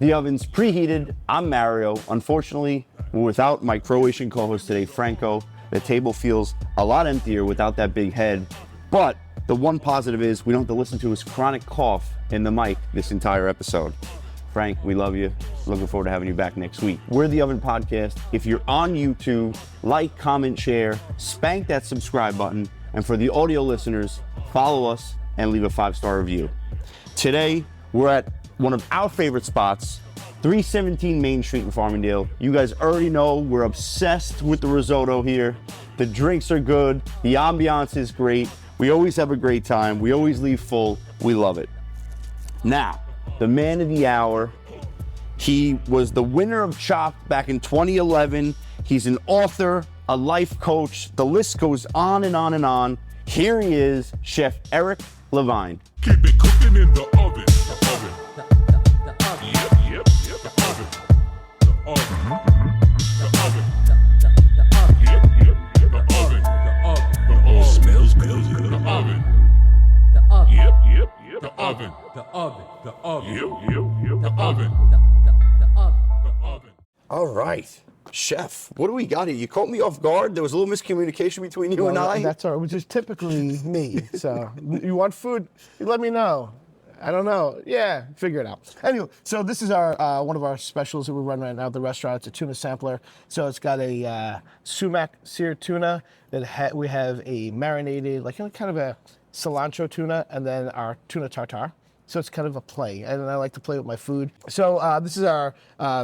The oven's preheated. I'm Mario. Unfortunately, we're without my Croatian co-host today, Franco. The table feels a lot emptier without that big head. But the one positive is we don't have to listen to his chronic cough in the mic this entire episode. Frank, we love you. Looking forward to having you back next week. We're The Oven Podcast. If you're on YouTube, like, comment, share, spank that subscribe button. And for the audio listeners, follow us and leave a 5-star review. Today, we're at one of our favorite spots, 317 Main Street in Farmingdale. You guys already know we're obsessed with the risotto here. The drinks are good. The ambiance is great. We always have a great time. We always leave full. We love it. Now, the man of the hour. He was the winner of Chopped back in 2011. He's an author, a life coach. The list goes on and on and on. Here he is, Chef Eric LeVine. Keep it cooking in the oven. The oven. The oven. Yep. The oven. The oven. The oven. The oven. Yep. The oven. The oven. The oven. Smells good. The oven. The oven. Yep. The oven. The oven. The oven. Yep. The oven. The oven. All right, Chef, what do we got here? You caught me off guard. There was a little miscommunication between you and I. That's all right, which is typically me. So you want food, you let me know. I don't know. Yeah, figure it out. Anyway, so this is our one of our specials that we run right now at the restaurant. It's a tuna sampler. So it's got a sumac seared tuna. That we have a marinated, like kind of a cilantro tuna, and then our tuna tartare. So it's kind of a play, and I like to play with my food. So this is our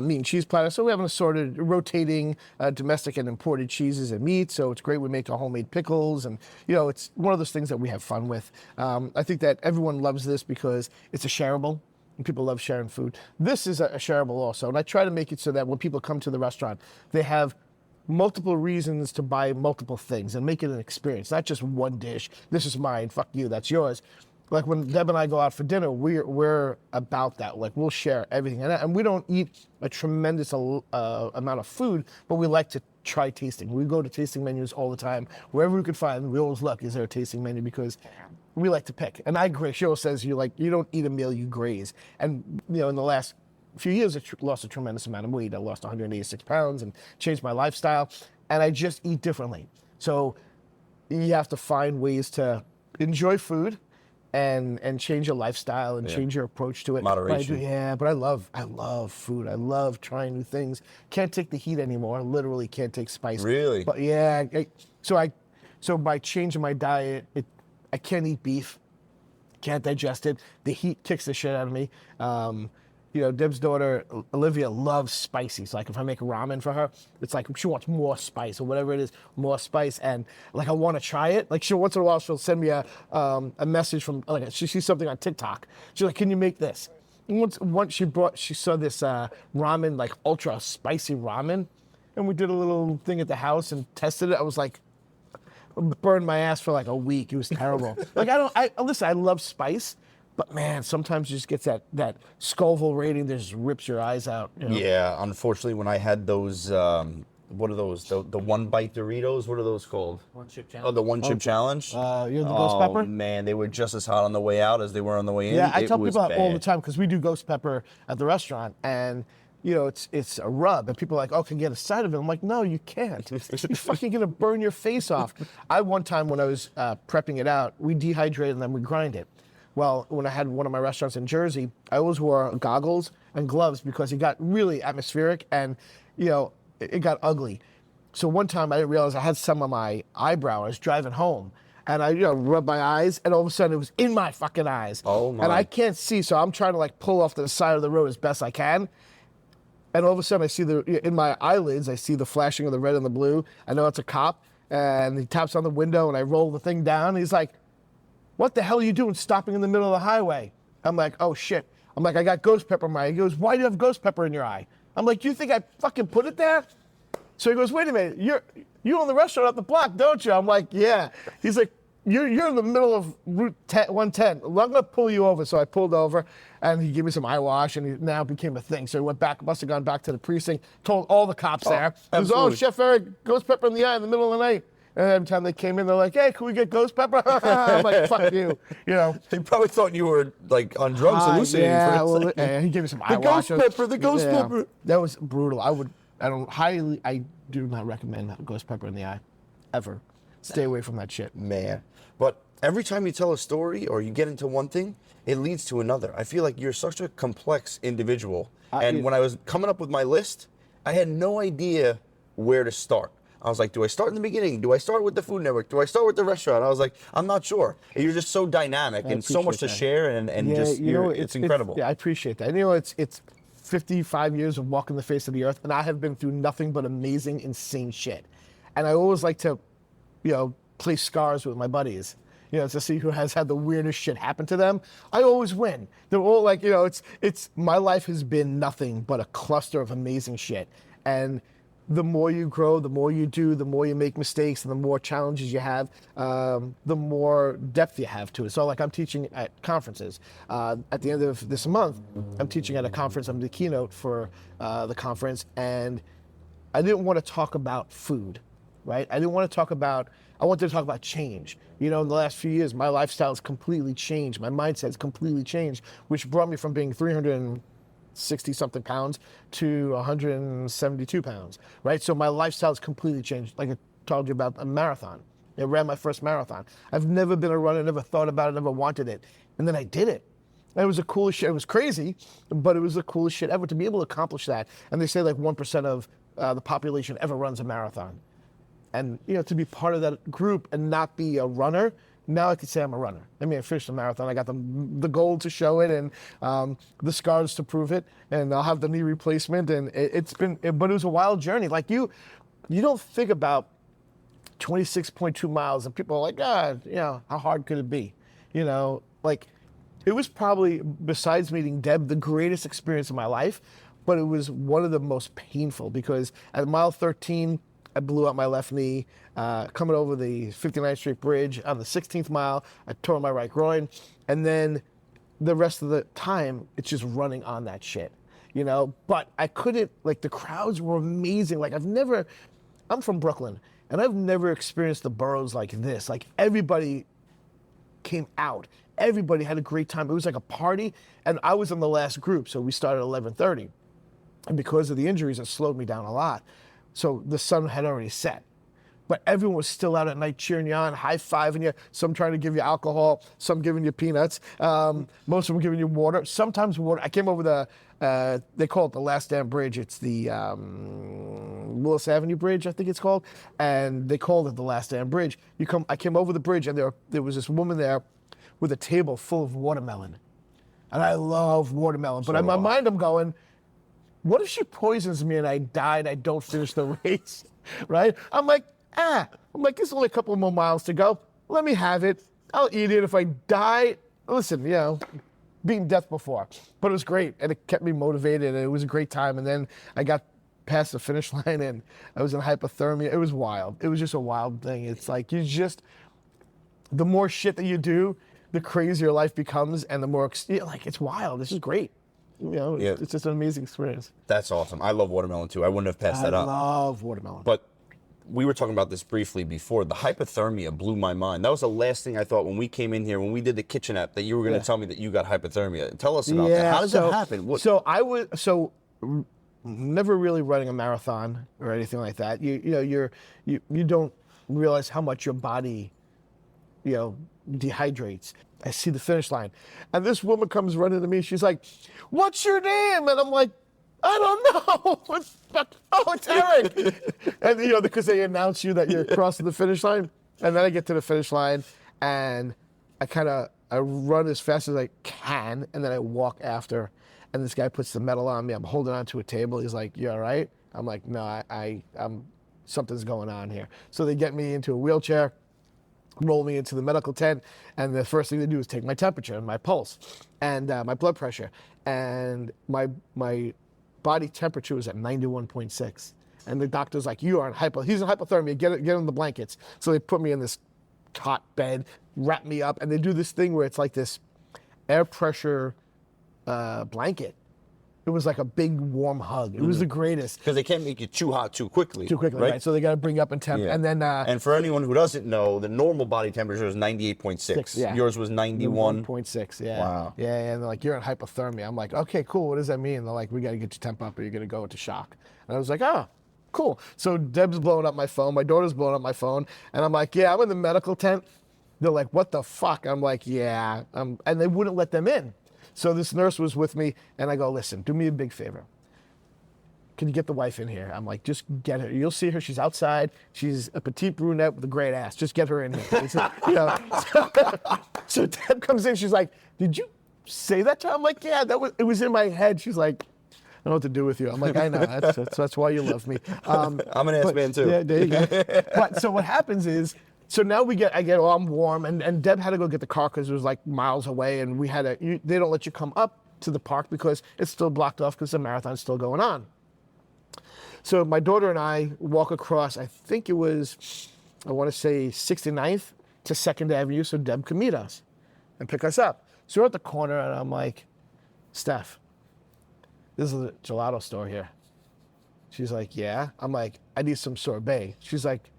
meat and cheese platter. So we have an assorted, rotating domestic and imported cheeses and meats. So it's great. We make our homemade pickles, and it's one of those things that we have fun with. I think that everyone loves this because it's a shareable, and people love sharing food. This is a shareable also, and I try to make it so that when people come to the restaurant, they have multiple reasons to buy multiple things and make it an experience, not just one dish. This is mine. Fuck you. That's yours. Like when Deb and I go out for dinner, we're about that. Like we'll share everything, and we don't eat a tremendous amount of food, but we like to try tasting. We go to tasting menus all the time, wherever we could find. We always look, is there a tasting menu? Because we like to pick. And I graze. Cheryl says you don't eat a meal, you graze. And in the last few years, I lost a tremendous amount of weight. I lost 186 pounds and changed my lifestyle, and I just eat differently. So you have to find ways to enjoy food and change your lifestyle and change your approach to it. Moderation. But I love food. I love trying new things. Can't take the heat anymore. Literally can't take spice. Really? But so by changing my diet, I can't eat beef. Can't digest it. The heat kicks the shit out of me. Deb's daughter, Olivia, loves spicy. So like if I make ramen for her, it's like she wants more spice or whatever it is, more spice. And like I want to try it. Like once in a while she'll send me a message from, like she sees something on TikTok. She's like, can you make this? And once she saw this ramen, like ultra spicy ramen. And we did a little thing at the house and tested it. I was like, burned my ass for like a week. It was terrible. Listen, I love spice. But man, sometimes you just get that Scoville rating that just rips your eyes out. Yeah, unfortunately, when I had those, what are those? The one bite Doritos. What are those called? One chip challenge. Oh, the one chip challenge. You have the ghost pepper? Oh man, they were just as hot on the way out as they were on the way in. Yeah, I tell people bad. all the time because we do ghost pepper at the restaurant, and it's a rub, and people are like, oh, can you get a side of it? I'm like, no, you can't. You're fucking gonna burn your face off. One time when I was prepping it out, we dehydrate and then we grind it. Well, when I had one of my restaurants in Jersey, I always wore goggles and gloves because it got really atmospheric and, it got ugly. So one time I didn't realize I had some on my eyebrow. I was driving home and I, rubbed my eyes and all of a sudden it was in my fucking eyes. Oh my. And I can't see, so I'm trying to pull off to the side of the road as best I can. And all of a sudden I see in my eyelids, I see the flashing of the red and the blue. I know it's a cop and he taps on the window and I roll the thing down. And he's like, what the hell are you doing stopping in the middle of the highway? I'm like, oh shit. I'm like, I got ghost pepper in my eye. He goes, why do you have ghost pepper in your eye? I'm like, you think I fucking put it there? So he goes, wait a minute, you own the restaurant up the block, don't you? I'm like, yeah. He's like, you're in the middle of Route 110. I'm gonna pull you over. So I pulled over and he gave me some eye wash and it now became a thing. So he went back, must have gone back to the precinct, told all the cops there. He goes, oh, Chef Eric, ghost pepper in the eye in the middle of the night. And every time they came in, they're like, "Hey, can we get ghost pepper?" I'm like, "Fuck you," you know. He probably thought you were like on drugs, hallucinating Yeah, for a well, second. and he gave me some The ghost ayahuasca. pepper, the ghost pepper. That was brutal. I do not recommend ghost pepper in the eye, ever. Stay away from that shit. Man. But every time you tell a story or you get into one thing, it leads to another. I feel like you're such a complex individual. And when I was coming up with my list, I had no idea where to start. I was like, do I start in the beginning? Do I start with the Food Network? Do I start with the restaurant? I was like, I'm not sure. And you're just so dynamic and so much to share, and just it's incredible. I appreciate that. And, you know, it's 55 years of walking the face of the earth, and I have been through nothing but amazing, insane shit. And I always like to, you know, play scars with my buddies, you know, to see who has had the weirdest shit happen to them. I always win. They're all like, you know, it's my life has been nothing but a cluster of amazing shit. And the more you grow, the more you do, the more you make mistakes, and the more challenges you have, the more depth you have to it. So like I'm teaching at conferences. At the end of this month, I'm teaching at a conference. I'm the keynote for the conference, and I didn't want to talk about food, right? I wanted to talk about change. You know, in the last few years, my lifestyle has completely changed. My mindset has completely changed, which brought me from being 360-something pounds to 172 pounds, right? So my lifestyle has completely changed. Like I told you about a marathon. I ran my first marathon. I've never been a runner, never thought about it, never wanted it. And then I did it. And it was the coolest shit. It was crazy, but it was the coolest shit ever to be able to accomplish that. And they say like 1% of the population ever runs a marathon. And, you know, to be part of that group and not be a runner, now I could say I'm a runner. I mean, I finished the marathon. I got the gold to show it, and the scars to prove it, and I'll have the knee replacement. And but it was a wild journey. Like you don't think about 26.2 miles, and people are like, God, you know, how hard could it be? You know, like it was probably, besides meeting Deb, the greatest experience of my life, but it was one of the most painful because at mile 13, I blew out my left knee. Coming over the 59th Street Bridge on the 16th mile, I tore my right groin. And then the rest of the time, it's just running on that shit, you know? But I couldn't, like the crowds were amazing. Like I'm from Brooklyn, and I've never experienced the boroughs like this. Like everybody came out. Everybody had a great time. It was like a party, and I was in the last group, so we started at 11:30. And because of the injuries, it slowed me down a lot. So the sun had already set, but everyone was still out at night cheering you on, high-fiving you, some trying to give you alcohol, some giving you peanuts, most of them giving you water, sometimes water. I came over they call it the Last Dam Bridge. It's the Willis Avenue Bridge, I think it's called, and they called it the Last Dam Bridge. I came over the bridge, and there was this woman there with a table full of watermelon. And I love watermelon, but in my mind I'm going, what if she poisons me and I die and I don't finish the race, right? I'm like, there's only a couple more miles to go. Let me have it. I'll eat it. If I die, listen, you know, beaten death before. But it was great, and it kept me motivated, and it was a great time. And then I got past the finish line, and I was in hypothermia. It was wild. It was just a wild thing. It's like the more shit that you do, the crazier life becomes, and the more, it's wild. This is great. You know, it's just an amazing experience. That's awesome. I love watermelon too. I wouldn't have passed that up. I love watermelon. But we were talking about this briefly before. The hypothermia blew my mind. That was the last thing I thought when we came in here, when we did the kitchen app, that you were going to tell me that you got hypothermia. Tell us about that. How does that happen? So never really running a marathon or anything like that. You don't realize how much your body, you know, dehydrates. I see the finish line, and this woman comes running to me. She's like, "What's your name?" And I'm like, "I don't know." It's Eric. And you know, because they announce you that you're crossing the finish line, and then I get to the finish line, and I run as fast as I can, and then I walk after, and this guy puts the medal on me. I'm holding onto a table. He's like, "You all right?" I'm like, "No, I'm something's going on here." So they get me into a wheelchair, roll me into the medical tent, and the first thing they do is take my temperature and my pulse and my blood pressure, and my body temperature was at 91.6, and the doctor's like, he's in hypothermia, get in the blankets. So they put me in this cot bed, wrap me up, and they do this thing where it's like this air pressure blanket, it was like a big warm hug. It was the greatest. Because they can't make it too hot too quickly. Too quickly, right? So they got to bring you up in temp, Yeah. and then and for anyone who doesn't know, the normal body temperature is 98.6. yeah. Yours was 91. 1.6. Yeah. Wow. Yeah, and they're like, you're in hypothermia. I'm like, okay, cool. What does that mean? They're like, we got to get your temp up, or you're gonna go into shock. And I was like, oh, cool. So Deb's blowing up my phone. My daughter's blowing up my phone, and I'm like, yeah, I'm in the medical tent. They're like, what the fuck? I'm like, yeah. And they wouldn't let them in. So this nurse was with me, and I go, listen, do me a big favor. Can you get the wife in here? I'm like, just get her. You'll see her. She's outside. She's a petite brunette with a great ass. Just get her in here. So Deb comes in. She's like, did you say that to her? I'm like, yeah, it was in my head. She's like, I don't know what to do with you. I'm like, I know. That's why you love me. I'm an ass man too. Yeah, there you go. But so what happens is, so now I get all warm, and Deb had to go get the car because it was like miles away, and they don't let you come up to the park because it's still blocked off because the marathon's still going on. So my daughter and I walk across, I think it was, I want to say 69th to 2nd Avenue, so Deb could meet us and pick us up. So we're at the corner, and I'm like, Steph, this is a gelato store here. She's like, yeah. I'm like, I need some sorbet. She's like,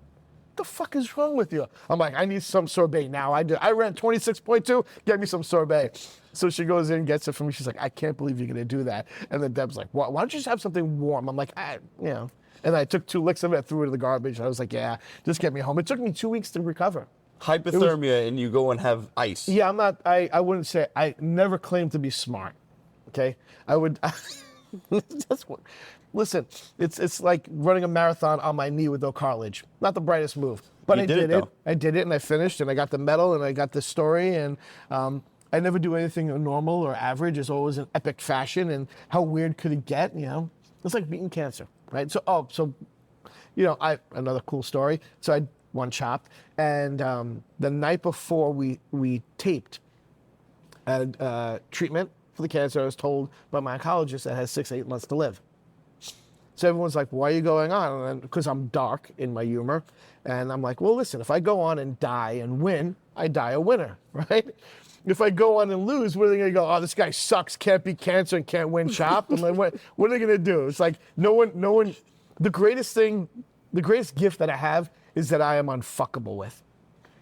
the fuck is wrong with you? I'm like, I need some sorbet now. I ran 26.2, get me some sorbet. So she goes in and gets it for me. She's like, I can't believe you're gonna do that. And then Deb's like, why don't you just have something warm? I'm like, And I took 2 licks of it, threw it in the garbage. I was like, yeah, just get me home. It took me 2 weeks to recover. Hypothermia, and you go and have ice. Yeah, I wouldn't say, I never claimed to be smart, okay? Listen, it's like running a marathon on my knee with no cartilage. Not the brightest move, but I did it. I did it, and I finished, and I got the medal, and I got the story, and I never do anything normal or average. It's always an epic fashion, and how weird could it get? It's like beating cancer, right? So another cool story. So I won Chopped, and the night before we taped, treatment for the cancer, I was told by my oncologist that I had 6 to 8 months to live. So everyone's like, why are you going on? And because I'm dark in my humor. And I'm like, well, listen, if I go on and die and win, I die a winner, right? If I go on and lose, what are they going to go, oh, this guy sucks, can't beat cancer and can't win Chopped? I'm like, what are they going to do? It's like, no one, the greatest gift that I have is that I am unfuckable with.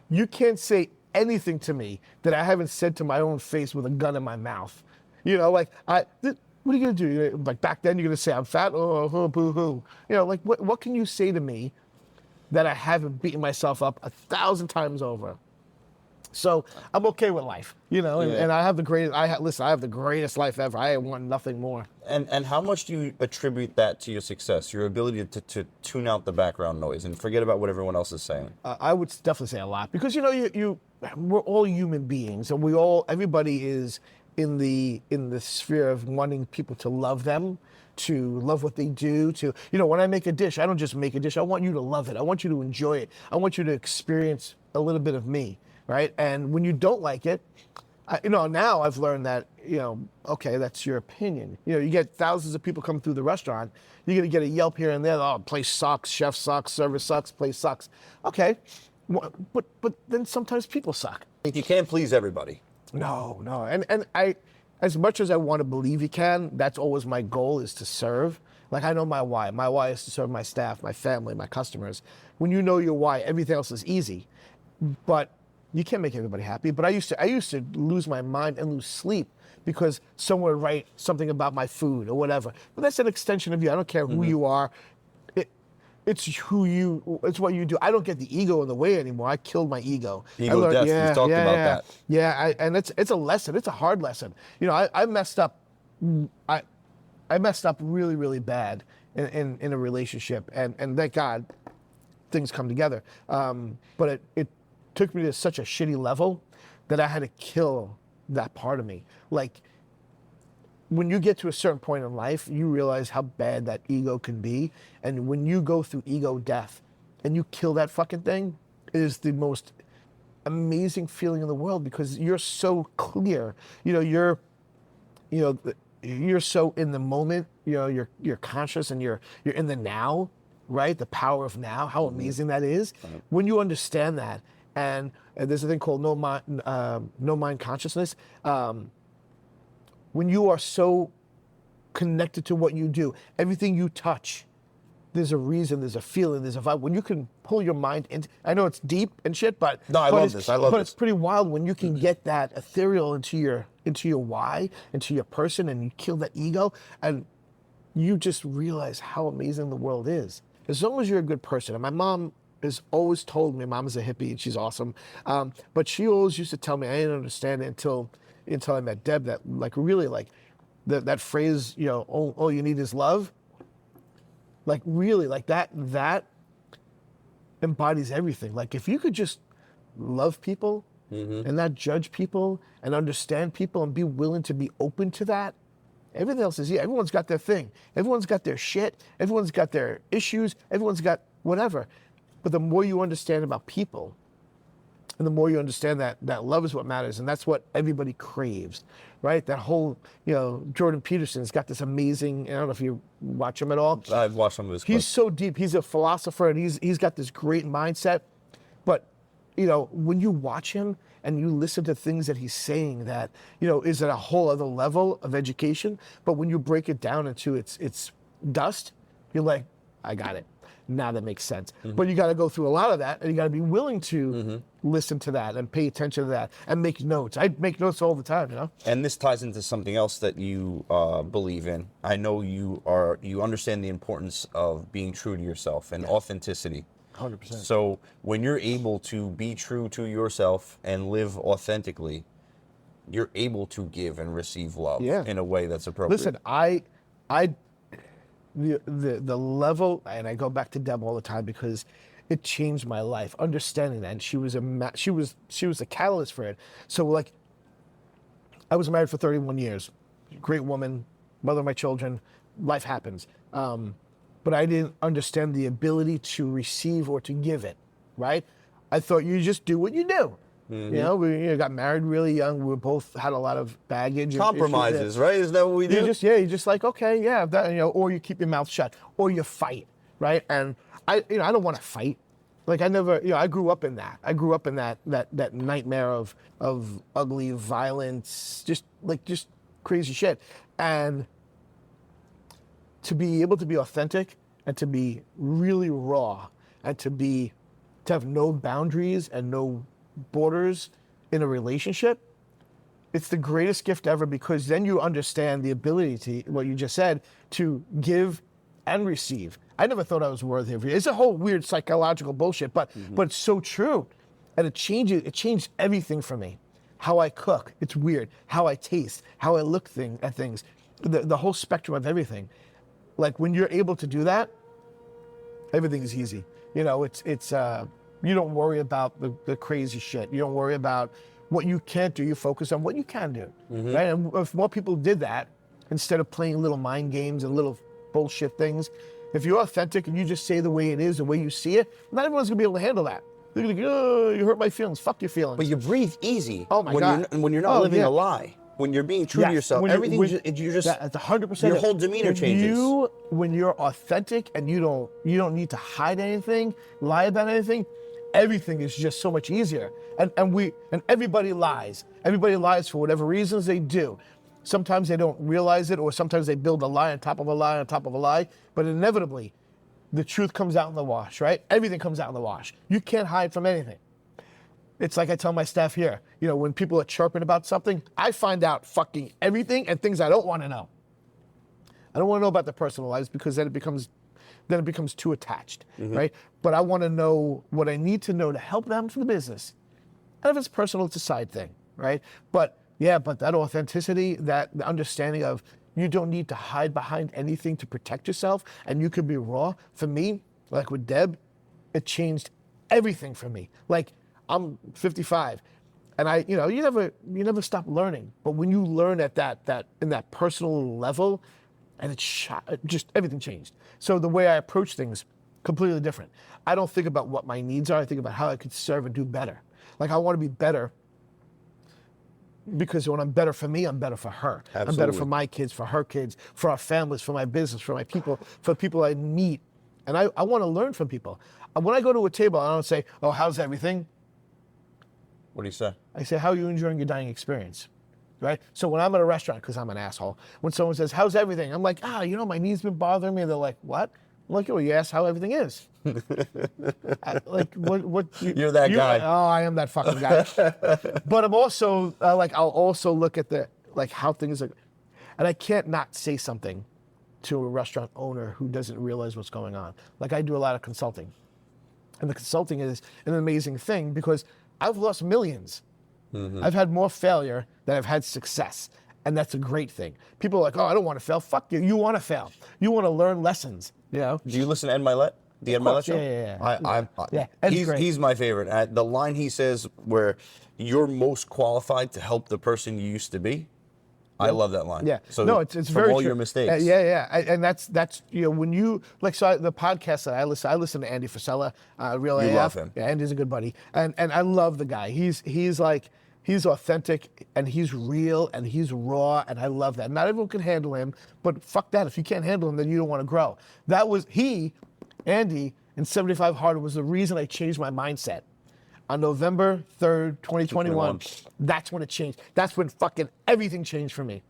You can't say anything to me that I haven't said to my own face with a gun in my mouth. What are you going to do? Like back then, you're going to say, I'm fat? Oh, boo-hoo. What can you say to me that I haven't beaten myself up 1,000 times over? So I'm okay with life, and I have the greatest, I have the greatest life ever. I want nothing more. And how much do you attribute that to your success, your ability to tune out the background noise and forget about what everyone else is saying? I would definitely say a lot, because, we're all human beings, and everybody is in the sphere of wanting people to love them, to love what they do, when I make a dish, I don't just make a dish, I want you to love it. I want you to enjoy it. I want you to experience a little bit of me, right? And when you don't like it, now I've learned that, okay, that's your opinion. You get thousands of people come through the restaurant, you're gonna get a Yelp here and there, oh, place sucks, chef sucks, service sucks, place sucks. Okay, but then sometimes people suck. You can't please everybody. No, and I, as much as I want to believe you can, that's always my goal, is to serve. Like, I know my why. My why is to serve my staff, my family, my customers. When you know your why, everything else is easy. But you can't make everybody happy. But I used to lose my mind and lose sleep because someone would write something about my food or whatever. But that's an extension of you. I don't care who you are. It's what you do. I don't get the ego in the way anymore. I killed my ego. Ego death, we've talked about that. Yeah, and it's a lesson. It's a hard lesson. I messed up. I messed up really, really bad in a relationship, and thank God things come together. But it took me to such a shitty level that I had to kill that part of me. Like, when you get to a certain point in life, you realize how bad that ego can be. And when you go through ego death and you kill that fucking thing, it is the most amazing feeling in the world, because you're so clear. You're so in the moment. You're conscious, and you're in the now, right? The power of now, how amazing that is. When you understand that, and there's a thing called no mind consciousness. When you are so connected to what you do. Everything you touch, there's a reason, there's a feeling, there's a vibe. When you can pull your mind into, I know it's deep and shit, but No, I love this. I love but this. it's pretty wild when you can get that ethereal into your why, into your person, and you kill that ego, and you just realize how amazing the world is. As long as you're a good person. And my mom has always told me, mom is a hippie and she's awesome, but she always used to tell me, I didn't understand it until I met Deb, that like really like that phrase, you know, all you need is love. Like really, like that embodies everything. Like if you could just love people and not judge people and understand people and be willing to be open to that, everything else is, everyone's got their thing. Everyone's got their shit. Everyone's got their issues. Everyone's got whatever. But the more you understand about people, and the more you understand that love is what matters, and that's what everybody craves, right? That whole, you know, Jordan Peterson's got this amazing, I don't know if you watch him at all. I've watched some of his clips. He's so deep. He's a philosopher, and he's got this great mindset. But, you know, when you watch him and you listen to things that he's saying that, you know, is at a whole other level of education, but when you break it down into its dust, you're like, I got it. Now that makes sense. But you got to go through a lot of that, and you got to be willing to listen to that and pay attention to that and make notes. I make notes all the time, you know. And this ties into something else that you believe in. I know you understand the importance of being true to yourself and authenticity. 100%. So when you're able to be true to yourself and live authentically, you're able to give and receive love in a way that's appropriate. Listen, the level, and I go back to Deb all the time because it changed my life. Understanding that, and she was a catalyst for it. So like, I was married for 31 years, great woman, mother of my children. Life happens, but I didn't understand the ability to receive or to give it. Right? I thought you just do what you do. You know, we got married really young. We both had a lot of baggage. and Compromises, right? Isn't that what we do? You're just like, okay, yeah, that, you know, or you keep your mouth shut, or you fight, right? And I don't want to fight. Like I never, you know, I grew up in that. I grew up in that nightmare of ugly violence, just crazy shit. And to be able to be authentic and to be really raw and to have no boundaries and no borders in a relationship, it's the greatest gift ever, because then you understand the ability to, what you just said, to give and receive. I never thought I was worthy of it. It's a whole weird psychological bullshit, but it's so true. And it changed everything for me. How I cook, it's weird. How I taste, how I look at things, the whole spectrum of everything. Like when you're able to do that, everything is easy. You know, it's you don't worry about the crazy shit. You don't worry about what you can't do. You focus on what you can do, right? And if more people did that, instead of playing little mind games and little bullshit things, if you're authentic and you just say the way it is, the way you see it, not everyone's gonna be able to handle that. They're gonna go, oh, you hurt my feelings. Fuck your feelings. But you breathe easy. Oh my God. When you're not living a lie. When you're being true to yourself, When everything you- just that's 100%. your whole demeanor changes. When you're authentic and you don't need to hide anything, lie about anything, everything is just so much easier. And everybody lies. Everybody lies for whatever reasons they do. Sometimes they don't realize it, or sometimes they build a lie on top of a lie on top of a lie. But inevitably, the truth comes out in the wash, right? Everything comes out in the wash. You can't hide from anything. It's like I tell my staff here, you know, when people are chirping about something, I find out fucking everything and things I don't want to know. I don't want to know about their personal lives, because then it becomes too attached, right? But I want to know what I need to know to help them for the business. And if it's personal, it's a side thing, right? But that authenticity, that understanding of you don't need to hide behind anything to protect yourself, and you can be raw. For me, like with Deb, it changed everything for me. Like, I'm 55, and you never stop learning. But when you learn at that in that personal level, and just everything changed. So the way I approach things, completely different. I don't think about what my needs are. I think about how I could serve and do better. Like I want to be better, because when I'm better for me, I'm better for her. Absolutely. I'm better for my kids, for her kids, for our families, for my business, for my people, for people I meet. And I want to learn from people. When I go to a table, I don't say, oh, how's everything? What do you say? I say, how are you enjoying your dining experience? right? So when I'm at a restaurant, because I'm an asshole, when someone says, how's everything? I'm like, my knee's been bothering me. They're like, what? I'm like, well, you asked how everything is. What? You're that guy. Oh, I am that fucking guy. But I'm also, I'll also look at how things are, and I can't not say something to a restaurant owner who doesn't realize what's going on. Like, I do a lot of consulting. And the consulting is an amazing thing because I've lost millions. I've had more failure than I've had success. And that's a great thing. People are like, oh, I don't want to fail. Fuck you. You want to fail. You want to learn lessons, you know? Do you listen to Ed Mylett? The Ed Mylett Show? Yeah. Ed's great. He's my favorite. The line he says where you're most qualified to help the person you used to be. I love that line. Yeah. So no, it's from very all true. your mistakes. And that's when you the podcast that I listen to Andy Frisella, Real AF. You love him. Yeah, Andy's a good buddy, and I love the guy. He's authentic and he's real and he's raw, and I love that. Not everyone can handle him, but fuck that. If you can't handle him, then you don't want to grow. That was Andy in 75 Hard was the reason I changed my mindset. On November 3rd, 2021, that's when it changed. That's when fucking everything changed for me.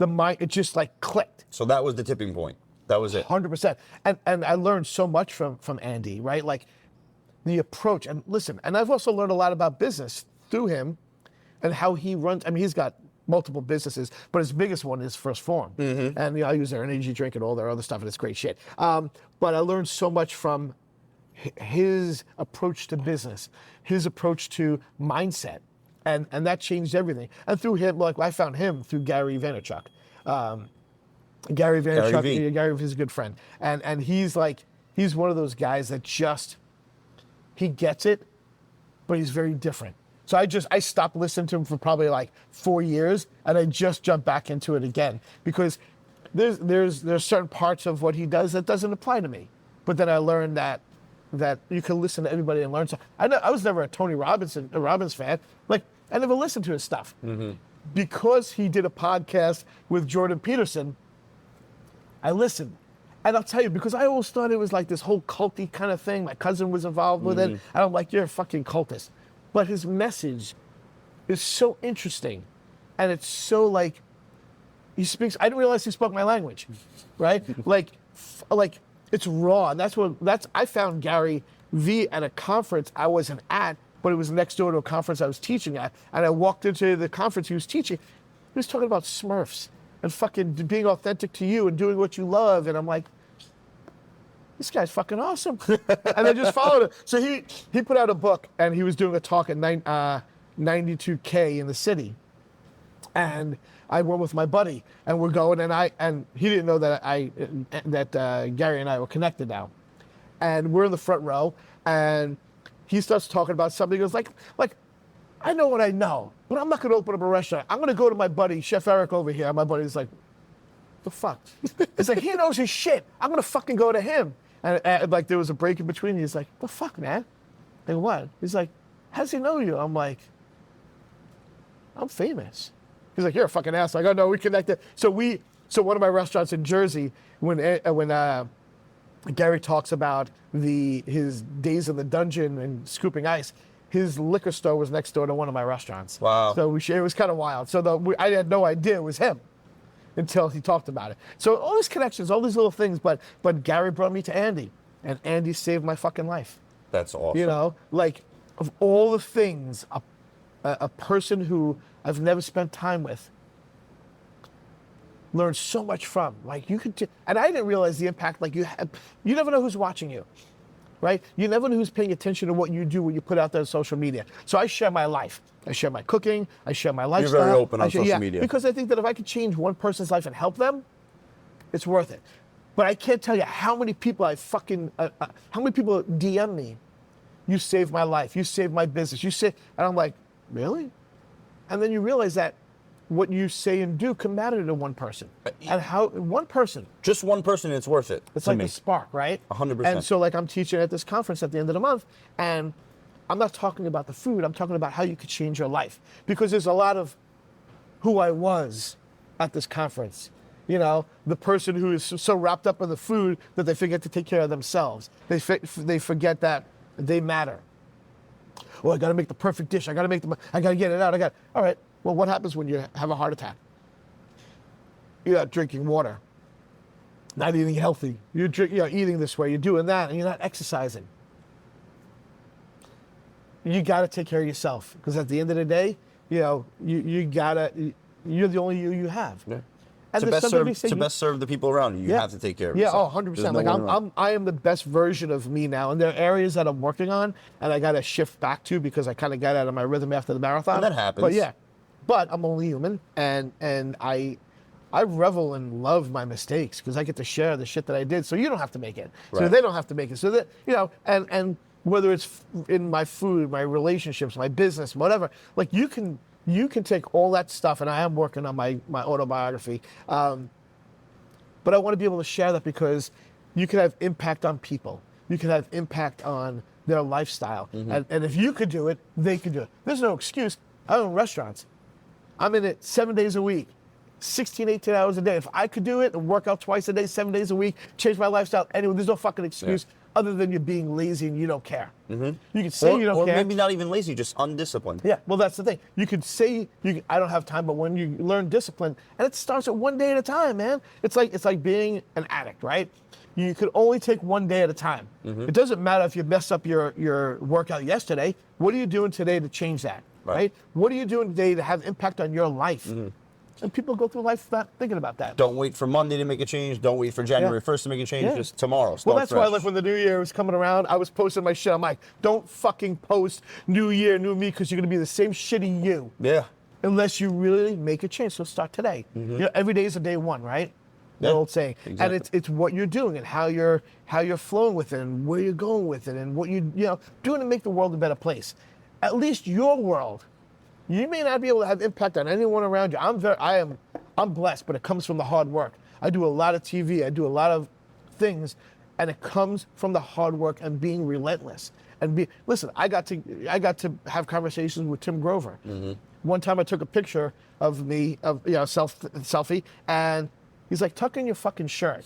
It just like clicked. So that was the tipping point. That was it. 100%. And I learned so much from Andy, right? Like the approach. And listen, and I've also learned a lot about business through him and how he runs. I mean, he's got multiple businesses, but his biggest one is First Form. And I use their energy drink and all their other stuff, and it's great shit. But I learned so much from his approach to business, his approach to mindset, and that changed everything. And through him, like I found him through Gary Vaynerchuk. Gary Vaynerchuk, Gary is a good friend, and he's one of those guys that he gets it, but he's very different. So I stopped listening to him for probably like 4 years, and I just jumped back into it again because there's certain parts of what he does that doesn't apply to me. But then I learned that you can listen to everybody and learn something. I was never a Tony Robbins fan. Like, I never listened to his stuff. Because he did a podcast with Jordan Peterson, I listened. And I'll tell you, because I always thought it was like this whole culty kind of thing. My cousin was involved with it. And I'm like, you're a fucking cultist. But his message is so interesting. And it's so like, I didn't realize he spoke my language, right? like it's raw. And I found Gary Vee at a conference I wasn't at, but it was next door to a conference I was teaching at. And I walked into the conference he was teaching. He was talking about Smurfs and fucking being authentic to you and doing what you love. And I'm like, this guy's fucking awesome. And I just followed him. So he put out a book and he was doing a talk at 92K in the city. And I went with my buddy, and we're going, and he didn't know that Gary and I were connected now, and we're in the front row, and he starts talking about something. He goes like, I know what I know, but I'm not going to open up a restaurant. I'm going to go to my buddy Chef Eric over here. And my buddy's like, the fuck? It's like he knows his shit. I'm going to fucking go to him. And like there was a break in between. He's like, the fuck, man? Like what? He's like, how does he know you? I'm like, I'm famous. He's like, you're a fucking ass. Like, oh no, we connected. So one of my restaurants in Jersey, when Gary talks about his days in the dungeon and scooping ice, his liquor store was next door to one of my restaurants. Wow. So it was kind of wild. So I had no idea it was him until he talked about it. So all these connections, all these little things, but Gary brought me to Andy, and Andy saved my fucking life. That's awesome. You know, like of all the things a person who I've never spent time with learned so much from. Like and I didn't realize the impact. Like you never know who's watching you, right? You never know who's paying attention to what you do when you put out there on social media. So I share my life. I share my cooking. I share my lifestyle. You're very open on social media. Because I think that if I could change one person's life and help them, it's worth it. But I can't tell you how many people how many people DM me, you saved my life, you saved my business, and I'm like, really? And then you realize that what you say and do can matter to one person. And how one person. Just one person, it's worth it. It's like a spark, right? 100%. And so like I'm teaching at this conference at the end of the month, and I'm not talking about the food, I'm talking about how you could change your life. Because there's a lot of who I was at this conference. You know, the person who is so wrapped up in the food that they forget to take care of themselves. They forget that they matter. Oh, I got to make the perfect dish. I got to get it out. All right. Well, what happens when you have a heart attack? You're not drinking water, not eating healthy. You're eating this way, you're doing that, and you're not exercising. You got to take care of yourself, because at the end of the day, you're the only you have. Yeah. And To best serve the people around you, you have to take care of yourself. 100%. There's no Like one around. I am the best version of me now, and there are areas that I'm working on, and I got to shift back to because I kind of got out of my rhythm after the marathon. And that happens. But I'm only human, and I revel and love my mistakes because I get to share the shit that I did, so you don't have to make it, so Right. they don't have to make it, so that and whether it's in my food, my relationships, my business, whatever, like you can take all that stuff, and I am working on my autobiography. But I want to be able to share that because you can have impact on people. You can have impact on their lifestyle. And if you could do it, they could do it. There's no excuse. I own restaurants. I'm in it 7 days a week, 16, 18 hours a day. If I could do it and work out twice a day, 7 days a week, change my lifestyle, anyway, there's no fucking excuse other than you being lazy and you don't care. You can say you don't care. Or maybe not even lazy, just undisciplined. Yeah, well, that's the thing. You could say I don't have time, but when you learn discipline, and it starts at 1 day at a time, man. It's like being an addict, right? You could only take 1 day at a time. It doesn't matter if you mess up your workout yesterday. What are you doing today to change that, right? What are you doing today to have impact on your life? And people go through life not thinking about that. Don't wait for Monday to make a change. Don't wait for January 1st to make a change. Just tomorrow. Start Well, that's why, fresh. like, when the new year was coming around, I was posting my shit. I'm like, don't fucking post new year, new me, because you're going to be the same shitty you. Yeah. Unless you really make a change. So start today. Every day is a day one, right? The Yeah, old saying. exactly. And it's what you're doing and how you're flowing with it and where you're going with it and what you doing to make the world a better place. At least your world. You may not be able to have impact on anyone around you. I'm blessed, but it comes from the hard work. I do a lot of TV. I do a lot of things, and it comes from the hard work and being relentless. And listen, I got to have conversations with Tim Grover. One time I took a picture of me, selfie, and he's like, tuck in your fucking shirt.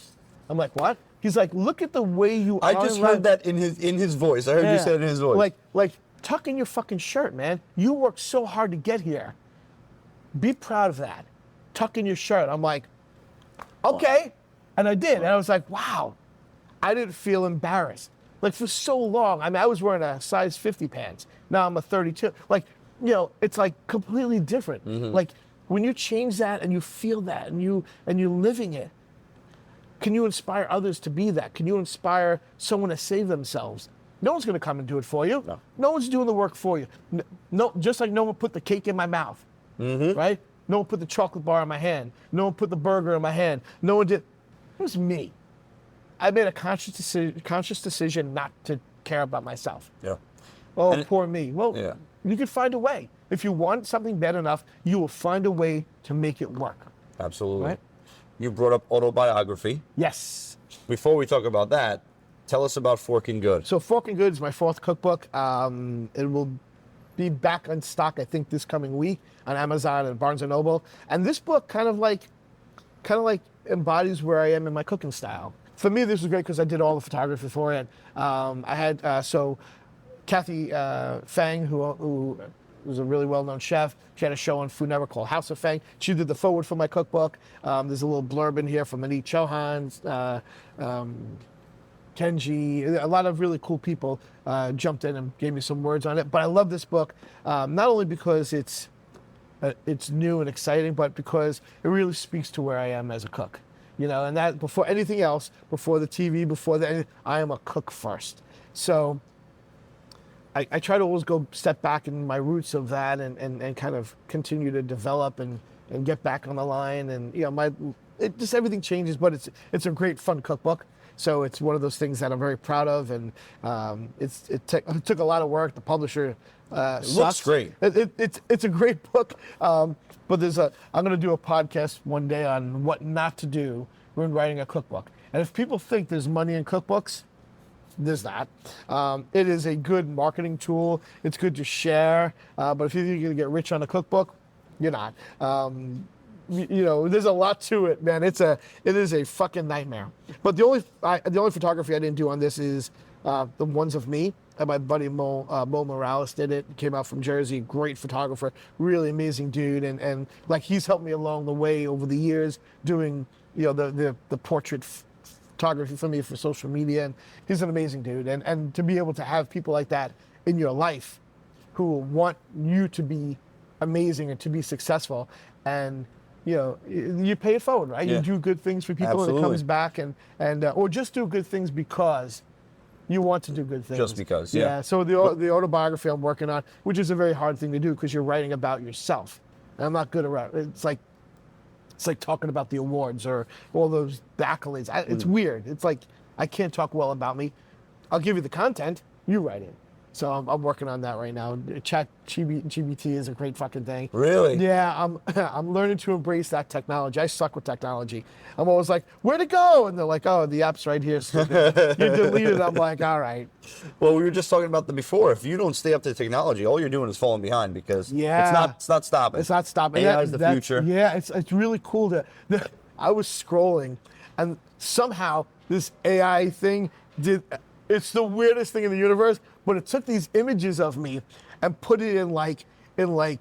I'm like, what? He's like, look at the way you are. I just heard that in his voice. I heard you say it in his voice. Like, tuck in your fucking shirt, man. You worked so hard to get here. Be proud of that. Tuck in your shirt. I'm like, okay. And I did. And I was like, wow. I didn't feel embarrassed. Like, for so long, I mean, I was wearing a size 50 pants. Now I'm a 32. Like, it's like completely different. Like, when you change that and you feel that and you're living it, can you inspire others to be that? Can you inspire someone to save themselves? No one's going to come and do it for you. No one's doing the work for you. No, just like no one put the cake in my mouth, right? No one put the chocolate bar in my hand. No one put the burger in my hand. No one did. It was me. I made a conscious decision not to care about myself. Yeah. Oh, And poor me. Well, you can find a way. If you want something bad enough, you will find a way to make it work. Absolutely. Right? You brought up autobiography. Yes. Before we talk about that, tell us about Forkin Good. So Forkin Good is my fourth cookbook. It will be back on stock, I think, this coming week on Amazon and Barnes & Noble. And this book kind of like embodies where I am in my cooking style. For me, this was great because I did all the photography for it. I had, Kathy Fang, who was a really well-known chef. She had a show on Food Network called House of Fang. She did the forward for my cookbook. There's a little blurb in here from Anit Chauhan, Kenji. A lot of really cool people jumped in and gave me some words on it. But I love this book, not only because it's new and exciting, but because it really speaks to where I am as a cook. And that before anything else, before the TV, I am a cook first. So I try to always go step back in my roots of that and kind of continue to develop and get back on the line. And just everything changes, but it's a great fun cookbook. So it's one of those things that I'm very proud of, and it took a lot of work. The publisher Looks great. It's a great book, but I'm going to do a podcast one day on what not to do when writing a cookbook. And if people think there's money in cookbooks, there's not. It is a good marketing tool. It's good to share, but if you think you're going to get rich on a cookbook, you're not. There's a lot to it, man. It is a fucking nightmare. But the only photography I didn't do on this is the ones of me. And my buddy Mo Morales did it. Came out from Jersey, great photographer, really amazing dude, and like he's helped me along the way over the years doing the portrait photography for me for social media, and he's an amazing dude. And to be able to have people like that in your life who want you to be amazing and to be successful, and you pay it forward, right? Yeah. You do good things for people, and it comes back, and or just do good things because you want to do good things. Just because, yeah. So the autobiography I'm working on, which is a very hard thing to do because you're writing about yourself. And I'm not good at it. It's like talking about the awards or all those accolades. It's weird. It's like I can't talk well about me. I'll give you the content. You write it. So I'm working on that right now. ChatGPT is a great fucking thing. Really? Yeah, I'm learning to embrace that technology. I suck with technology. I'm always like, where'd it go? And they're like, oh, the app's right here. So you delete it. I'm like, all right. Well, we were just talking about that before. If you don't stay up to technology, all you're doing is falling behind because Yeah. it's not stopping. It's not stopping. AI is the future. Yeah, it's really cool I was scrolling, and somehow this AI thing it's the weirdest thing in the universe, but it took these images of me and put it in like the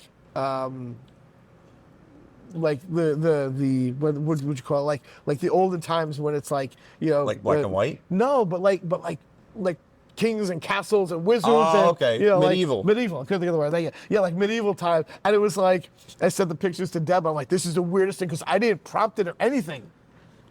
what would you call it, like the olden times when it's like Like black and white? No, but like kings and castles and wizards. Oh, and, okay. medieval. Medieval. I couldn't think of the word. Thank you. Yeah, like medieval time. And it was like, I sent the pictures to Deb. I'm like, this is the weirdest thing because I didn't prompt it or anything.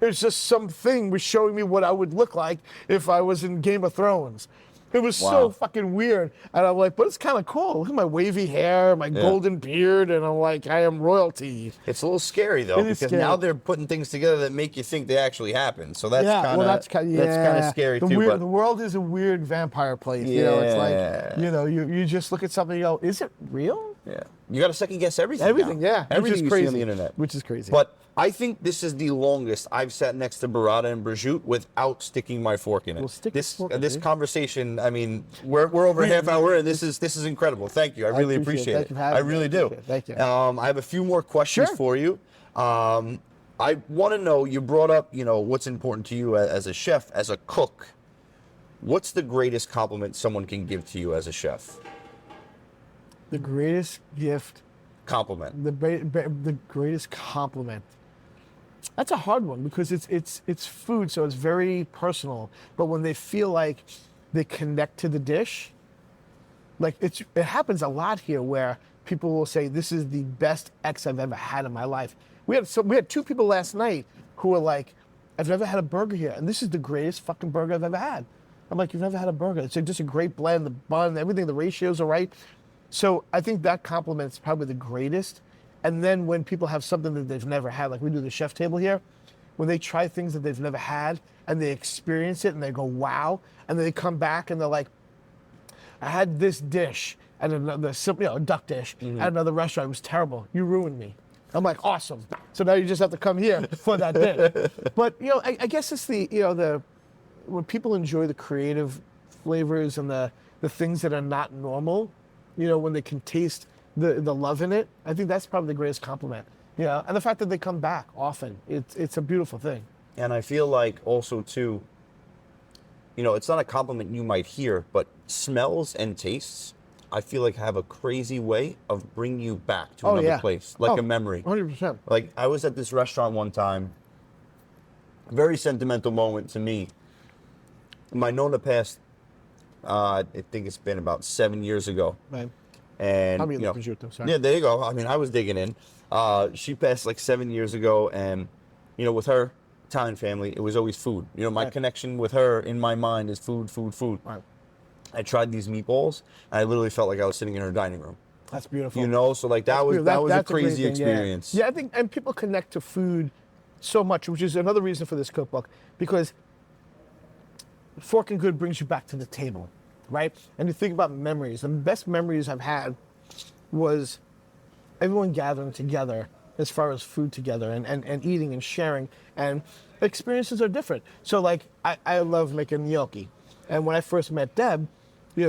It's just something was showing me what I would look like if I was in Game of Thrones. It was so fucking weird. And I'm like, but it's kind of cool. Look at my wavy hair, my golden beard, and I'm like, I am royalty. It's a little scary though, because now they're putting things together that make you think they actually happen. So that's kind of scary too. The world is a weird vampire place. It's like you just look at something and go, is it real? Yeah. You got to second guess everything. Everything, now. yeah. Everything Which is you crazy. see on the internet. Which is crazy. But I think this is the longest I've sat next to burrata and prosciutto without sticking my fork in it. Well, stick your fork in this it. conversation, I mean, we're over a half hour and this is incredible. Thank you. I really appreciate it. I really do. Thank you. I have a few more questions for you. I want to know, you brought up, what's important to you as a chef, as a cook. What's the greatest compliment someone can give to you as a chef? The greatest gift. Compliment. The greatest compliment. That's a hard one because it's food, so it's very personal. But when they feel like they connect to the dish, like it happens a lot here where people will say, "This is the best X I've ever had in my life." We had two people last night who were like, "I've never had a burger here, and this is the greatest fucking burger I've ever had." I'm like, "You've never had a burger? It's just a great blend, the bun, everything, the ratios are right." So I think that compliment is probably the greatest. And then when people have something that they've never had, like we do the chef table here, when they try things that they've never had and they experience it and they go, wow, and then they come back and they're like, I had this dish and another simple, a duck dish at another restaurant. It was terrible. You ruined me. I'm like, awesome. So now you just have to come here for that dish. But I guess it's when people enjoy the creative flavors and the things that are not normal, when they can taste the love in it, I think that's probably the greatest compliment. And the fact that they come back often, it's a beautiful thing. And I feel like also too, it's not a compliment you might hear, but smells and tastes, I feel like have a crazy way of bringing you back to another place, like a memory. 100%. Like I was at this restaurant one time, very sentimental moment to me. My Nona passed, I think it's been about 7 years ago. Right. And sorry. yeah, there you go. I mean, I was digging in. She passed like 7 years ago, and with her Italian family, it was always food. My connection with her in my mind is food. Right. I tried these meatballs, and I literally felt like I was sitting in her dining room. That's beautiful. So like that was a crazy experience. Yeah, I think, and people connect to food so much, which is another reason for this cookbook, because Forkin Good brings you back to the table, right? And you think about memories. The best memories I've had was everyone gathering together as far as food together and eating and sharing, and experiences are different. So like, I love making gnocchi. And when I first met Deb,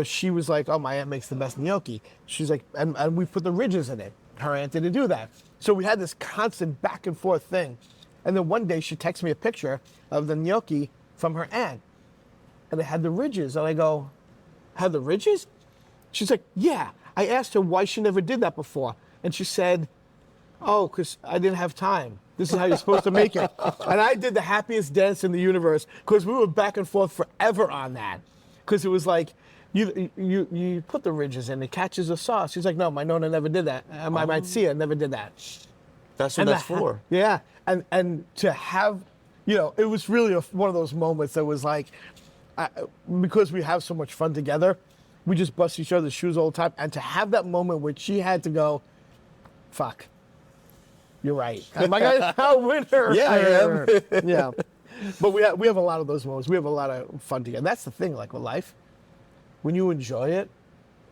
she was like, oh, my aunt makes the best gnocchi. She's like, and we put the ridges in it. Her aunt didn't do that. So we had this constant back and forth thing. And then one day she texted me a picture of the gnocchi from her aunt. and it had the ridges. And I go, had the ridges? She's like, yeah. I asked her why she never did that before. And she said, oh, because I didn't have time. This is how you're supposed to make it. And I did the happiest dance in the universe because we were back and forth forever on that. Because it was like, you put the ridges in, it catches the sauce. She's like, no, my nonna never did that. I might see it, never did that. That's what that's for. Yeah, and to have, it was really one of those moments that was like, because we have so much fun together, we just bust each other's shoes all the time. And to have that moment where she had to go, fuck, you're right. Am I gonna win her? Yeah, I am. Yeah. But we have a lot of those moments. We have a lot of fun together. That's the thing, like with life, when you enjoy it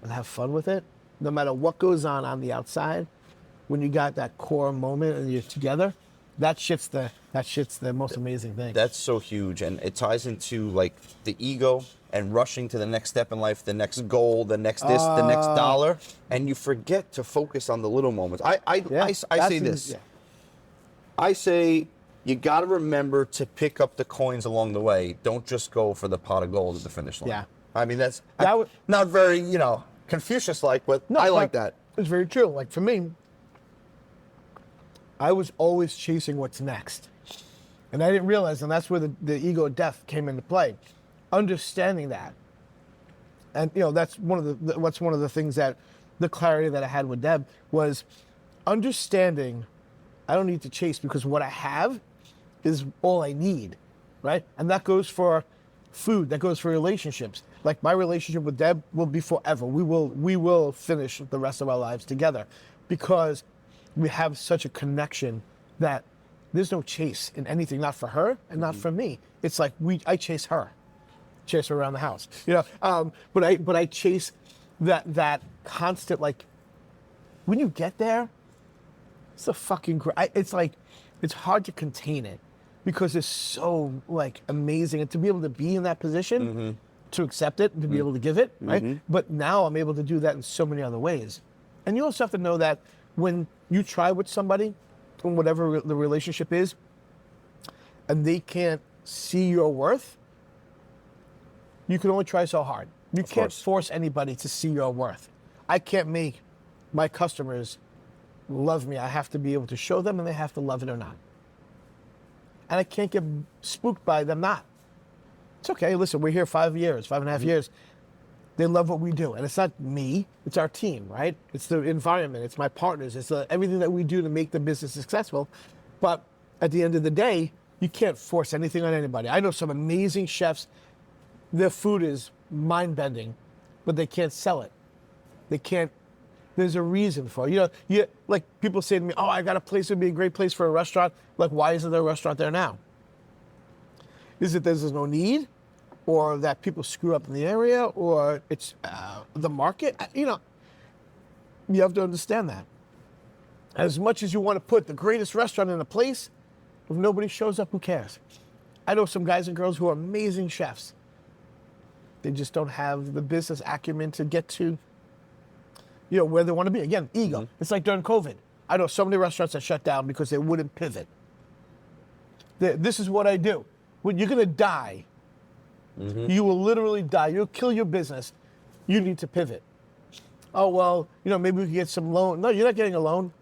and have fun with it, no matter what goes on the outside, when you got that core moment and you're together, that shit's the most amazing thing. That's so huge, and it ties into like the ego and rushing to the next step in life, the next goal, the next this, the next dollar, and you forget to focus on the little moments. I say this. Yeah. I say you got to remember to pick up the coins along the way. Don't just go for the pot of gold at the finish line. Yeah. I mean, that's not very, Confucius-like, but I like that. It's very true. Like for me, I was always chasing what's next. And I didn't realize, and that's where the ego death came into play. Understanding that. And, that's one of the things that the clarity that I had with Deb was understanding I don't need to chase because what I have is all I need, right? And that goes for food, that goes for relationships. Like my relationship with Deb will be forever. We will finish the rest of our lives together because we have such a connection that there's no chase in anything, not for her and not for me. It's like I chase her around the house, but I chase that constant, like when you get there, it's a fucking it's like it's hard to contain it because it's so like amazing, and to be able to be in that position, to accept it, to be able to give it, right? But now I'm able to do that in so many other ways. And you also have to know that when you try with somebody, and whatever the relationship is, and they can't see your worth, you can only try so hard. You can't force anybody to see your worth. I can't make my customers love me. I have to be able to show them, and they have to love it or not. And I can't get spooked by them not. It's okay. Listen, we're here 5.5 years. They love what we do. And it's not me, it's our team, right? It's the environment, it's my partners, it's everything that we do to make the business successful. But at the end of the day, you can't force anything on anybody. I know some amazing chefs, their food is mind-bending, but they can't sell it. They can't, there's a reason for it. Like people say to me, oh, I got a place, it would be a great place for a restaurant. Like, why isn't there a restaurant there now? Is it there's no need? Or that people screw up in the area, or it's the market. You have to understand that. As much as you want to put the greatest restaurant in a place, if nobody shows up, who cares? I know some guys and girls who are amazing chefs. They just don't have the business acumen to get to, where they want to be. Again, ego. It's like during COVID. I know so many restaurants that shut down because they wouldn't pivot. This is what I do. When you're going to die, you will literally die. You'll kill your business. You need to pivot. Oh, well, maybe we can get some loan. No, you're not getting a loan.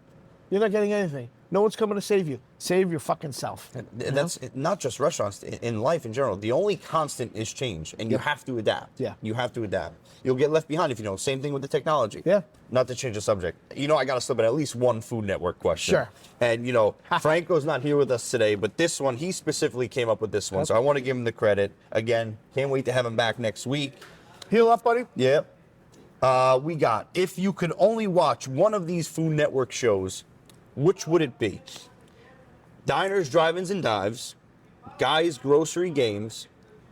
You're not getting anything. No one's coming to save you. Save your fucking self. And that's not just restaurants, in life in general. The only constant is change, and you have to adapt. Yeah. You have to adapt. You'll get left behind if you don't. Same thing with the technology. Yeah. Not to change the subject. I got to slip in at least one Food Network question. Sure. And, Franco's not here with us today, but this one, he specifically came up with this one, so I want to give him the credit. Again, can't wait to have him back next week. Heal up, buddy. Yeah. We got, if you could only watch one of these Food Network shows, which would it be? Diners, Drive-Ins, and Dives, Guy's Grocery Games,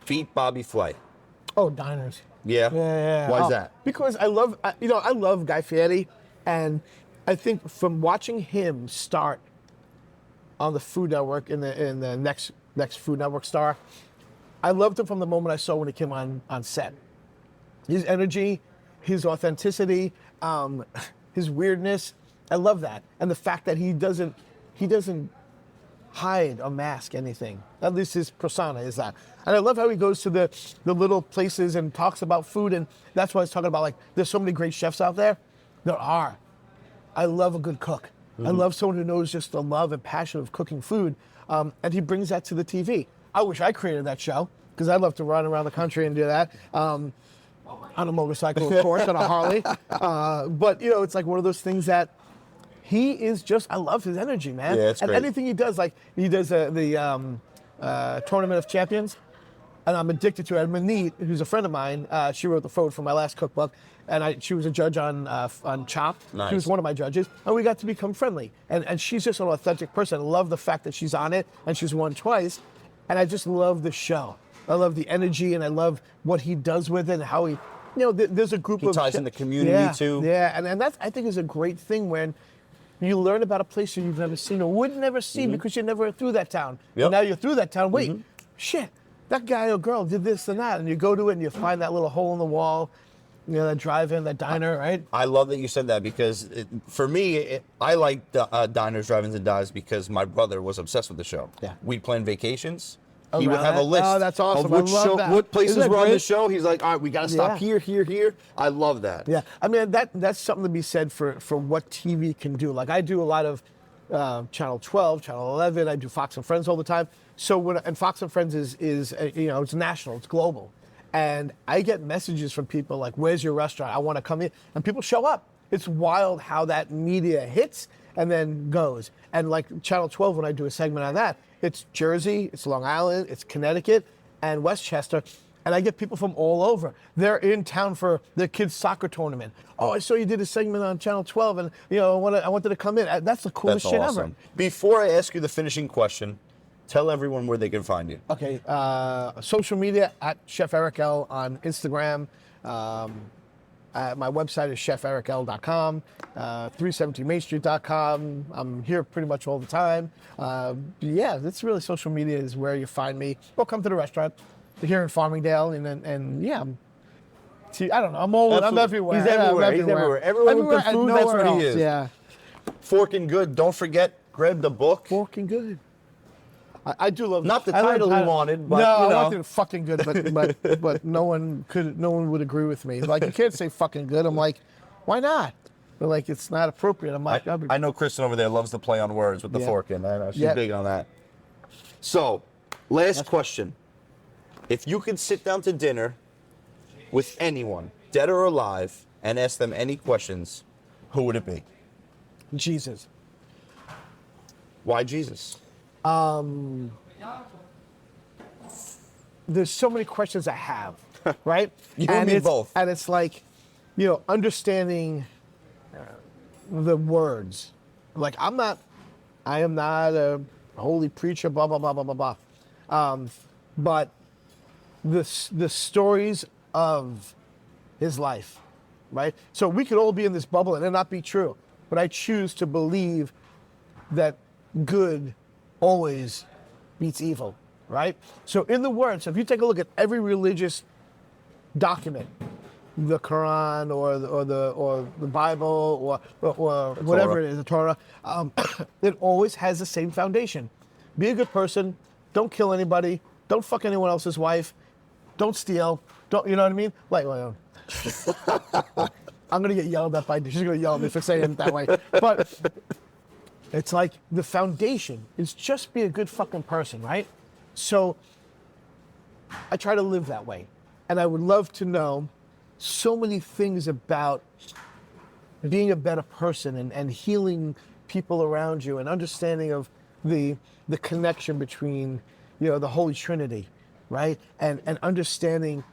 Beat Bobby Flay. Oh, diners. Yeah? Yeah. Why is that? Because I love Guy Fieri, and I think from watching him start on the Food Network in the next Food Network star, I loved him from the moment I saw when he came on set. His energy, his authenticity, his weirdness, I love that. And the fact that he doesn't hide or mask anything. At least his persona is that. And I love how he goes to the little places and talks about food, and that's why I was talking about, like, there's so many great chefs out there. There are. I love a good cook. I love someone who knows just the love and passion of cooking food, and he brings that to the TV. I wish I created that show, because I'd love to run around the country and do that. On a motorcycle, of course, on a Harley. But, you know, it's like one of those things that he is just, I love his energy, man. Yeah, it's and great. anything he does, like he does the Tournament of Champions, and I'm addicted to it. And Manit, who's a friend of mine, she wrote the foreword for my last cookbook, and she was a judge on Chopped. Nice. She was one of my judges, and we got to become friendly. And she's just an authentic person. I love the fact that she's on it, and she's won twice, and I just love the show. I love the energy, and I love what he does with it, and how he, you know, there's a group of... He ties in the community, too. Yeah, and that's, I think, is a great thing when you learn about a place that you've never seen or would never see because you're never through that town. Yep. And now you're through that town. Wait, shit, that guy or girl did this and that. And you go to it and you find that little hole in the wall, you know, that drive-in, that diner, right? I love that you said that, because for me, I like diners, drive-ins, and dives because my brother was obsessed with the show. Yeah. We'd plan vacations. Oh, He would have a that? list Oh, that's awesome. of I which love that. what places Isn't that were on the great? show. He's like, all right, we got to stop Yeah. here. I love that. Yeah, I mean, that's something to be said for what TV can do. Like, I do a lot of Channel 12, Channel 11. I do Fox and Friends all the time. So and Fox and Friends is you know, it's national, it's global, and I get messages from people like, "Where's your restaurant? I want to come in," and people show up. It's wild how that media hits and then goes. And like Channel 12, when I do a segment on that, it's Jersey, it's Long Island, it's Connecticut, and Westchester. And I get people from all over. They're in town for their kids' soccer tournament. Oh, I saw you did a segment on Channel 12, and you know, I wanted to come in. That's the coolest That's shit awesome. ever. Before I ask you the finishing question, tell everyone where they can find you. Okay, social media at Chef Eric L on Instagram. My website is chefericl.com, 317mainstreet.com. I'm here pretty much all the time. Yeah, that's really, social media is where you find me. Or come to the restaurant here in Farmingdale, and yeah. See, I don't know. I'm Absolutely. everywhere. He's Yeah, I'm everywhere. He's everywhere. Everywhere with good and food, that's nowhere where he else. is. Yeah. Forkin Good. Don't forget, grab the book. Forkin Good. I do love. Not the I love title you wanted, but, no, you know. I wanted fucking good, but no one would agree with me. Like, you can't say fucking good. I'm like, why not? They're like, it's not appropriate. I'm like, I know Kristen over there loves to play on words with the Yeah. Forkin. I know she's Yeah. big on that. So, last question. If you could sit down to dinner with anyone, dead or alive, and ask them any questions, who would it be? Jesus. Why Jesus? There's so many questions I have, right? You and me both. And it's like, you know, understanding the words. Like, I am not a holy preacher, blah, blah, blah, blah, blah, blah. But the stories of his life, right? So we could all be in this bubble and it not be true. But I choose to believe that good always beats evil, right? So in the words, if you take a look at every religious document, the Quran or the Bible or whatever it is, the Torah, it always has the same foundation. Be a good person. Don't kill anybody. Don't fuck anyone else's wife. Don't steal. Don't, you know what I mean? Like, well, I'm gonna get yelled at by. She's gonna yell at me for saying it that way. But it's like the foundation is just be a good fucking person, right? So I try to live that way, and I would love to know so many things about being a better person and healing people around you and understanding of the connection between, you know, the Holy Trinity, right? And understanding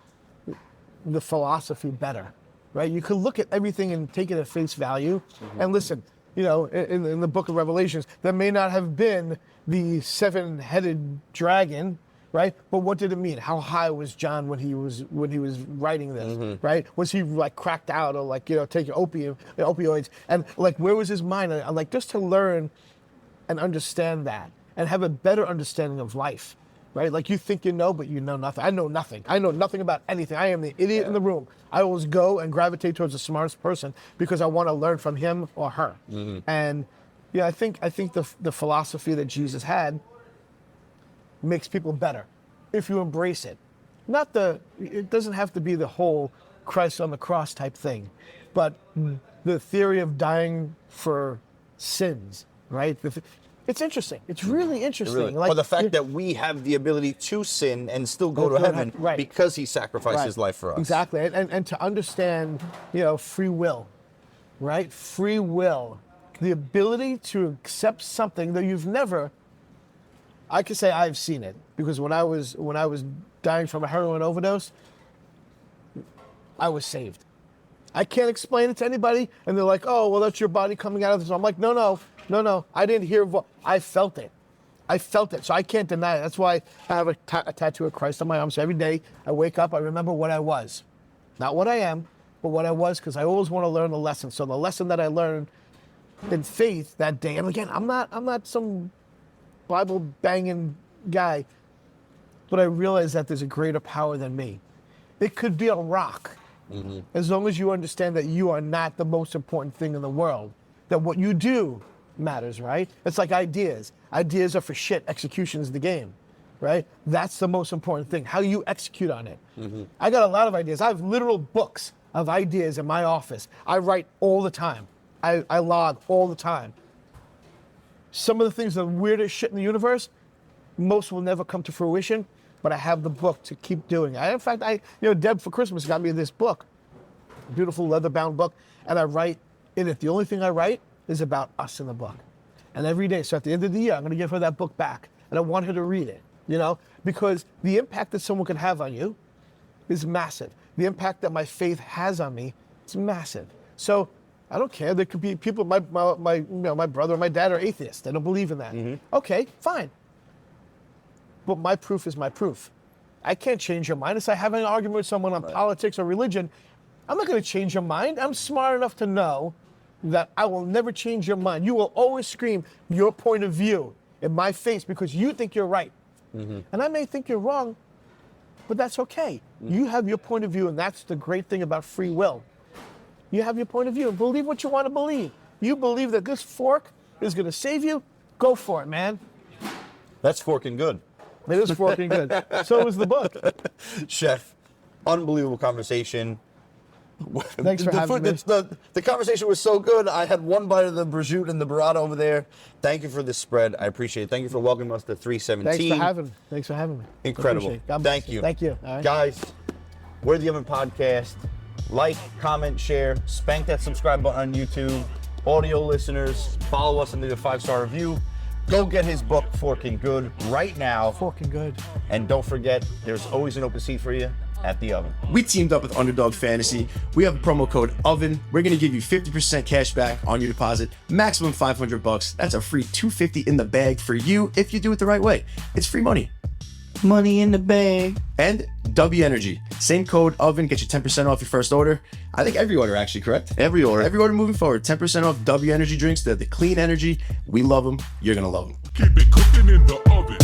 the philosophy better, right? You could look at everything and take it at face value. And listen, you know, in the book of Revelations, there may not have been the 7-headed dragon, right? But what did it mean? How high was John when he was writing this, right? Was he like cracked out or like, you know, taking opioids? And like, where was his mind? And like, just to learn and understand that and have a better understanding of life, right? Like, you think you know, but you know nothing. I know nothing. I know nothing about anything. I am the idiot in the room. I always go and gravitate towards the smartest person because I want to learn from him or her. And, I think the philosophy that Jesus had makes people better if you embrace it. It doesn't have to be the whole Christ on the cross type thing, but the theory of dying for sins, right? It's interesting. It's really interesting. Really. Or the fact that we have the ability to sin and still go to heaven because he sacrificed his life for us. Exactly. And to understand, free will, right? Free will. The ability to accept something that you've never, I could say I've seen it, because when I was dying from a heroin overdose, I was saved. I can't explain it to anybody, and they're like, oh, well, that's your body coming out of this. I'm like, no. I didn't hear, I felt it. So I can't deny it. That's why I have a tattoo of Christ on my arm. So every day I wake up, I remember what I was. Not what I am, but what I was, because I always want to learn the lesson. So the lesson that I learned in faith that day, and again, I'm not some Bible banging guy, but I realize that there's a greater power than me. It could be a rock, as long as you understand that you are not the most important thing in the world, that what you do matters, right? It's like ideas. Ideas are for shit, execution is the game, right? That's the most important thing, how you execute on it. I got a lot of ideas. I have literal books of ideas in my office. I write all the time. I log all the time. Some of the things, the weirdest shit in the universe, most will never come to fruition, but I have the book to keep doing it. In fact, Deb for Christmas got me this book, beautiful leather-bound book, and I write in it. The only thing I write is about us in the book. And every day, so at the end of the year, I'm going to give her that book back, and I want her to read it, because the impact that someone can have on you is massive. The impact that my faith has on me is massive. So I don't care. There could be people, my brother or my dad are atheists. They don't believe in that. Okay, fine. But my proof is my proof. I can't change your mind. Unless I have an argument with someone on politics or religion, I'm not going to change your mind. I'm smart enough to know that I will never change your mind. You will always scream your point of view in my face because you think you're right. And I may think you're wrong, but that's okay. You have your point of view, and that's the great thing about free will. You have your point of view and believe what you want to believe. You believe that this fork is going to save you, go for it, man. That's Forkin Good. It is Forkin Good. So is the book. Chef, unbelievable conversation. Thanks for having me. The conversation was so good. I had one bite of the prosciutto and the burrata over there. Thank you for this spread. I appreciate it. Thank you for welcoming us to 317. Thanks for having me. Incredible. Thank you. Thank you. All right. Guys, we're the Oven Podcast. Like, comment, share, spank that subscribe button on YouTube. Audio listeners, follow us and leave a 5-star review. Go get his book, Forkin Good, right now. Forkin Good. And don't forget, there's always an open seat for you at the Oven. We teamed up with Underdog Fantasy. We have a promo code OVEN. We're going to give you 50% cash back on your deposit, maximum $500. That's a free $250 in the bag for you if you do it the right way. It's free money. Money in the bag. And W Energy. Same code OVEN, get you 10% off your first order. I think every order, actually, correct? Every order moving forward. 10% off W Energy drinks. They're the clean energy. We love them. You're going to love them. Keep it cooking in the oven.